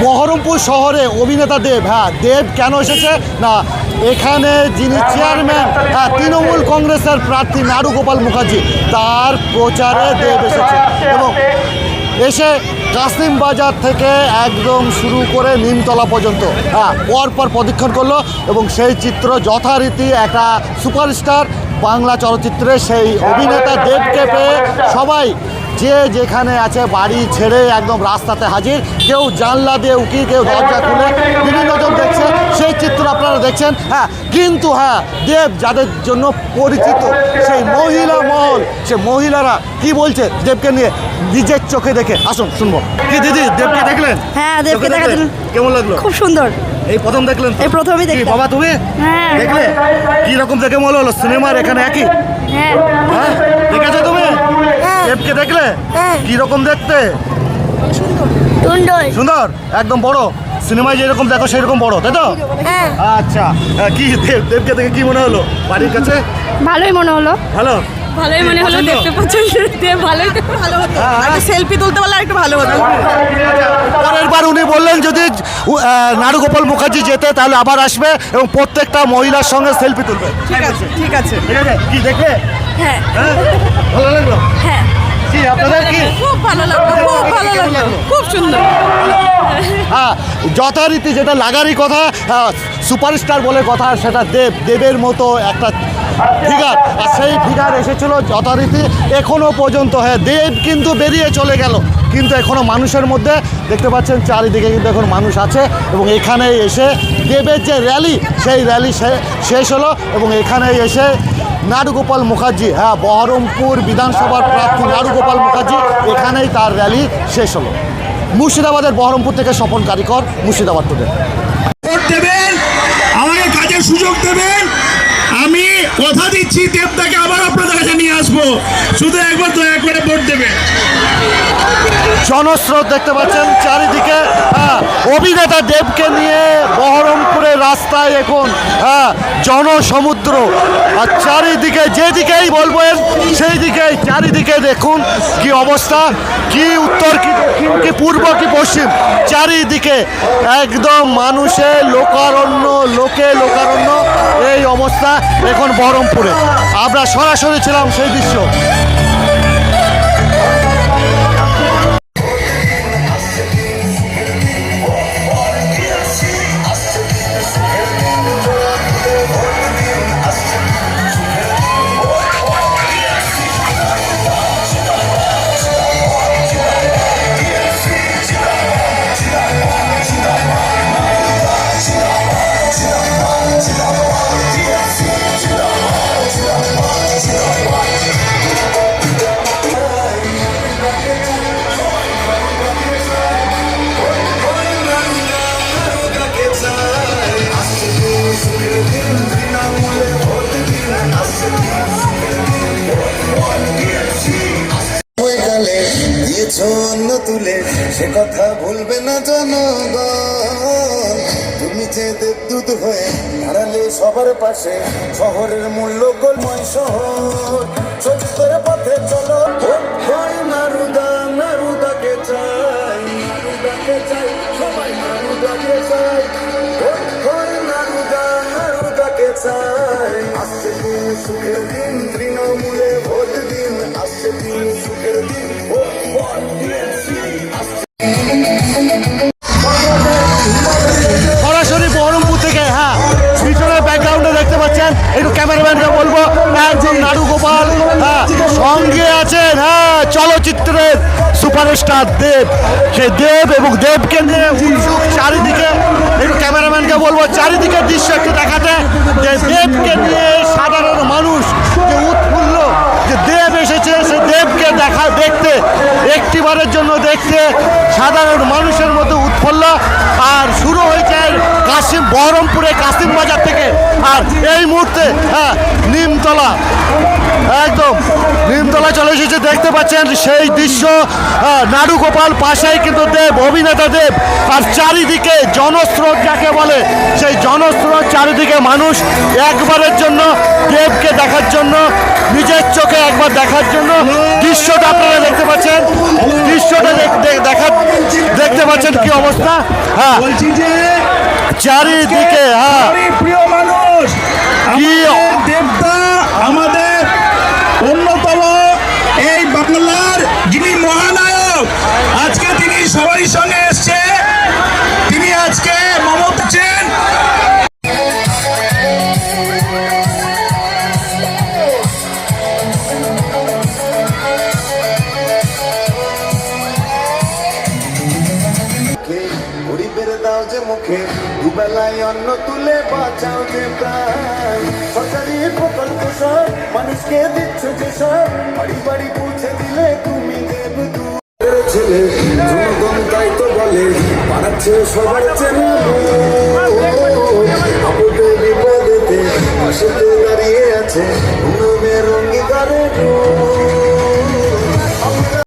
বহরমপুর শহরে অভিনেতা দেব, দেব কেন এসেছে না, এখানে যিনি চেয়ারম্যান তৃণমূল কংগ্রেসের প্রার্থী নাড়ুগোপাল মুখার্জি, তার প্রচারে দেব এসেছে এবং এসে কাসিম বাজার থেকে একদম শুরু করে নিমতলা পর্যন্ত পরপর প্রদক্ষিণ করলো এবং সেই চিত্র যথারীতি একটা সুপারস্টার বাংলা চলচ্চিত্রে সেই অভিনেতা দেবকে পেয়ে সবাই যে যেখানে আছে বাড়ি ছেড়ে একদম রাস্তাতে হাজির, কেউ জানলা দিয়ে উকি, কেউ দরজা খুলে বিভিন্ন জন দেখছে, সেই চিত্র আপনারা দেখছেন। কিন্তু দেব যাদের জন্য পরিচিত সেই মহিলা মহল, সে মহিলারা কি বলছে দেবকে নিয়ে নিজের চোখে দেখে আসুন শুনবো। কি দিদি, দেবকে দেখলেন? হ্যাঁ, দেবকে দেখলেন, কেমন লাগলো? খুব সুন্দর। এই প্রথম দেখলেন? এই প্রথমই দেখলাম। বাবা তুমি দেখলে কি রকম দেখে মনে হলো? সিনেমার এখানে একই? হ্যাঁ, দেখেছো তুমি দেবকে? দেখলে কি রকম দেখতে? সুন্দর, একদম বড়। সিনেমায় যেরকম দেখো সেরকম বড়, তাই তো? আচ্ছা, কি দেবকে দেখে কি মনে হলো? বাড়ির কাছে ভালোই মনে হলো। ভালোই মনে হলো। দেখতে পছন্দ, দেব ভালো হতো। সেলফি তুলতে পারলে একটু ভালো হতো। পরের বার উনি বললেন যদি নাড়ুগোপাল মুখার্জি যেতে তাহলে আবার আসবে এবং প্রত্যেকটা মহিলার সঙ্গে সেলফি তুলবে। ঠিক আছে, ঠিক আছে। কি দেখে ভালো লাগলো? হ্যাঁ, কি আপনাদের কি? খুব ভালো লাগলো, খুব ভালো লাগলো, খুব সুন্দর। যথারীতি যেটা লাগারই কথা, সুপারস্টার বলে কথা, সেটা দেবের মতো একটা ফিগার, আর সেই ফিগার এসেছিল যথারীতি। এখনও পর্যন্ত দেব কিন্তু বেরিয়ে চলে গেল, কিন্তু এখনও মানুষের মধ্যে দেখতে পাচ্ছেন চারিদিকে কিন্তু এখন মানুষ আছে এবং এখানে এসে দেবের যে র্যালি, সেই র্যালি শেষ হলো এবং এখানে এসে নাড়ুগোপাল মুখার্জি, বহরমপুর বিধানসভার প্রার্থী নাড়ুগোপাল মুখার্জি, এখানেই তার র্যালি শেষ হলো। মুর্শিদাবাদের বহরমপুর থেকে স্বপন কারিকর, মুর্শিদাবাদ টুডে। ভোট দেবেন, আমাকে কাজের সুযোগ দেবেন, আমি কথা দিচ্ছি দেবদাকে আবার আপনাদের কাছে নিয়ে আসবো, শুধু একবার দয়া করে ভোট দেবেন। জনস্রোত দেখতে পাচ্ছেন চারিদিকে, অভিনেতা দেবকে নিয়ে বহরমপুরের রাস্তায় এখন জনসমুদ্র, আর চারিদিকে যেদিকেই বলবেন সেই দিকেই চারিদিকে দেখুন কি অবস্থা, কি উত্তর, কি দক্ষিণ, কি পূর্ব, কি পশ্চিম, চারিদিকে একদম মানুষের লোকারণ্য, লোকারণ্য, এই অবস্থা এখন বহরমপুরে। আমরা সরাসরি ছিলাম সেই দৃশ্য। অন্য তুলে সে কথা ভুলবে না জনগণ, তুমি যে দেবদূত হয়ে দাঁড়ালে সবার পাশে, শহরের মূল্য গোলময় শহর, সত্যের পথে চলো। নারুদাকে চাই, সবাই নারুদাকে চাই, নারুদাকে চাই। আসছে দিন সুখের দিন, তৃণমূলে ভোট দিন, আসছে দিন সুখের দিন। সরাসরি বহরমপুর থেকে, পিছনের ব্যাকগ্রাউন্ডে দেখতে পাচ্ছেন, একটু ক্যামেরাম্যানকে বলবো, একজন নাড়ুগোপাল সঙ্গে আছেন চলচ্চিত্রের সুপারস্টার দেব, সেই দেব এবং দেবকে নিয়ে উৎসুক চারিদিকে। একটু ক্যামেরাম্যানকে বলবো চারিদিকে দৃশ্য একটু দেখাতে, যে দেবকে নিয়ে সাধারণ মানুষ যে উৎফুল্ল, যে দেব এসেছে, সে দেবকে দেখতে, একটিবারের জন্য দেখতে সাধারণ মানুষের মধ্যে উৎফুল্ল। আর শুরু হয়েছে বহরমপুরে কাসিম বাজার থেকে, আর এই মুহূর্তে নিমতলা একদম নিমতলা চলে এসেছে, দেখতে পাচ্ছেন সেই দৃশ্য। নাড়ুগোপাল পাশেই কিন্তু দেব, অভিনেতা দেব, আর চারিদিকে জনস্রোত যাকে বলে সেই জনস্রোত, চারিদিকে মানুষ একবারের জন্য দেবকে দেখার জন্য, নিজের চোখে একবার দেখার জন্য দৃশ্যটা আপনারা দেখতে পাচ্ছেন। দৃশ্যটা দেখতে পাচ্ছেন কি অবস্থা। হ্যাঁ, বলছি যে চারিদিকে হ্যাঁ আমারই প্রিয় মানুষ কি আমাদের দেবদা, আমাদের অন্যতম এই বাংলার যিনি মহানায়ক, আজকে তিনি সবারই সঙ্গে এসছে। তিনি আজকে মমতা ছেন। গরিবের দাও যে মুখে দুবেলায় অন্ন তুলে বাঁচাও যে প্রাণ। সরকারি প্রকল্প সব মানুষকে দিচ্ছ যে সব, বাড়ি বাড়ি পৌঁছে দিলে তুমি দেব ছেলে। জনগণ তাই তো বলে বাড়াচ্ছে সবার চেনা, আপদে বিপদেতে পাশেতে দাঁড়িয়ে আছে উন্নয়নের অঙ্গীকারে।